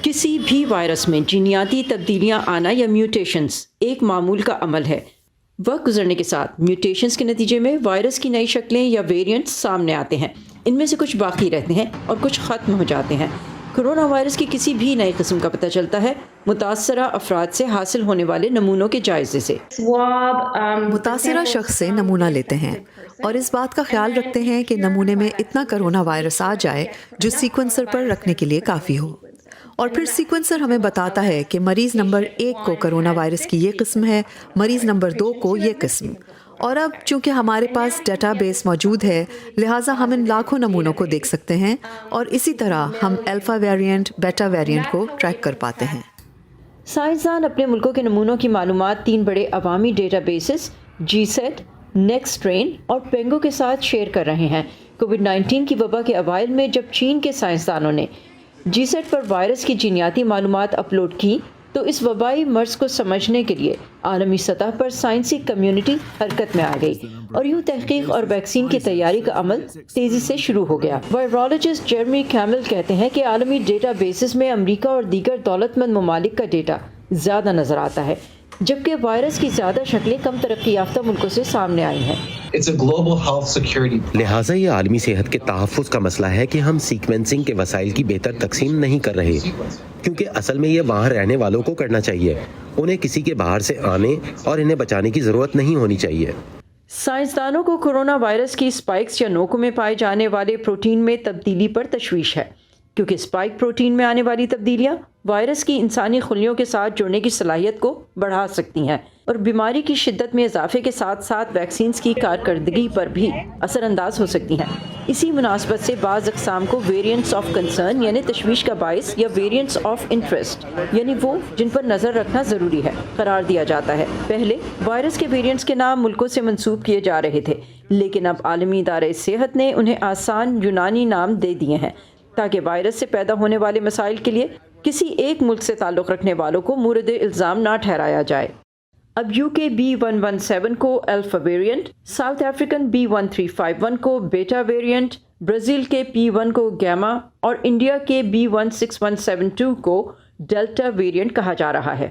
کسی بھی وائرس میں جینیاتی تبدیلیاں آنا یا میوٹیشنز ایک معمول کا عمل ہے۔ وقت گزرنے کے ساتھ میوٹیشنز کے نتیجے میں وائرس کی نئی شکلیں یا ویریئنٹس سامنے آتے ہیں۔ ان میں سے کچھ باقی رہتے ہیں اور کچھ ختم ہو جاتے ہیں۔ کرونا وائرس کی کسی بھی نئی قسم کا پتہ چلتا ہے متاثرہ افراد سے حاصل ہونے والے نمونوں کے جائزے سے۔ متاثرہ شخص سے نمونہ لیتے ہیں اور اس بات کا خیال رکھتے ہیں کہ نمونے میں اتنا کرونا وائرس آ جائے جو سیکوینسر پر رکھنے کے لیے کافی ہو، اور پھر سیکوینسر ہمیں بتاتا ہے کہ مریض نمبر 1 کو کرونا وائرس کی یہ قسم ہے، مریض نمبر 2 کو یہ قسم۔ اور اب چونکہ ہمارے پاس ڈیٹا بیس موجود ہے، لہٰذا ہم ان لاکھوں نمونوں کو دیکھ سکتے ہیں اور اسی طرح ہم الفا ویریئنٹ، بیٹا ویریئنٹ کو ٹریک کر پاتے ہیں۔ سائنسدان اپنے ملکوں کے نمونوں کی معلومات 3 بڑے عوامی ڈیٹا بیسز جی سیٹ، نیکسٹ ٹرین اور پینگو کے ساتھ شیئر کر رہے ہیں۔ کووڈ-19 کی وبا کے اوائل میں جب چین کے سائنسدانوں نے جی سیٹ پر وائرس کی جینیاتی معلومات اپلوڈ کی تو اس وبائی مرض کو سمجھنے کے لیے عالمی سطح پر سائنسی کمیونٹی حرکت میں آ گئی اور یوں تحقیق اور ویکسین کی تیاری کا عمل تیزی سے شروع ہو گیا۔ وائرولوجسٹ جیرمی کیمل کہتے ہیں کہ عالمی ڈیٹا بیسز میں امریکہ اور دیگر دولت مند ممالک کا ڈیٹا زیادہ نظر آتا ہے، جبکہ وائرس کی زیادہ شکلیں کم ترقی یافتہ ملکوں سے سامنے آئی ہیں۔ لہٰذا یہ عالمی صحت کے تحفظ کا مسئلہ ہے کہ ہم سیکوینسنگ کے وسائل کی بہتر تقسیم نہیں کر رہے، کیونکہ اصل میں یہ وہاں رہنے والوں کو کرنا چاہیے، انہیں کسی کے باہر سے آنے اور انہیں بچانے کی ضرورت نہیں ہونی چاہیے۔ سائنسدانوں کو کرونا وائرس کی اسپائکس یا نوکوں میں پائے جانے والے پروٹین میں تبدیلی پر تشویش ہے، کیونکہ اسپائک پروٹین میں آنے والی تبدیلیاں وائرس کی انسانی خلیوں کے ساتھ جڑنے کی صلاحیت کو بڑھا سکتی ہیں اور بیماری کی شدت میں اضافے کے ساتھ ساتھ ویکسینز کی کارکردگی پر بھی اثر انداز ہو سکتی ہیں۔ اسی مناسبت سے بعض اقسام کو ویریئنٹس آف کنسرن یعنی تشویش کا باعث یا ویریئنٹس آف انٹرسٹ یعنی وہ جن پر نظر رکھنا ضروری ہے قرار دیا جاتا ہے۔ پہلے وائرس کے ویریئنٹس کے نام ملکوں سے منسوب کیے جا رہے تھے، لیکن اب عالمی ادارہ صحت نے انہیں آسان یونانی نام دے دیے ہیں تاکہ وائرس سے پیدا ہونے والے مسائل کے لیے کسی ایک ملک سے تعلق رکھنے والوں کو مورد الزام نہ ٹھہرایا جائے۔ اب یو کے B117 کو alpha variant, south African B1351 کو بیٹا ویریئنٹ، برازیل کے P1 کو گیما اور انڈیا کے B16172 کو ڈیلٹا ویریئنٹ کہا جا رہا ہے۔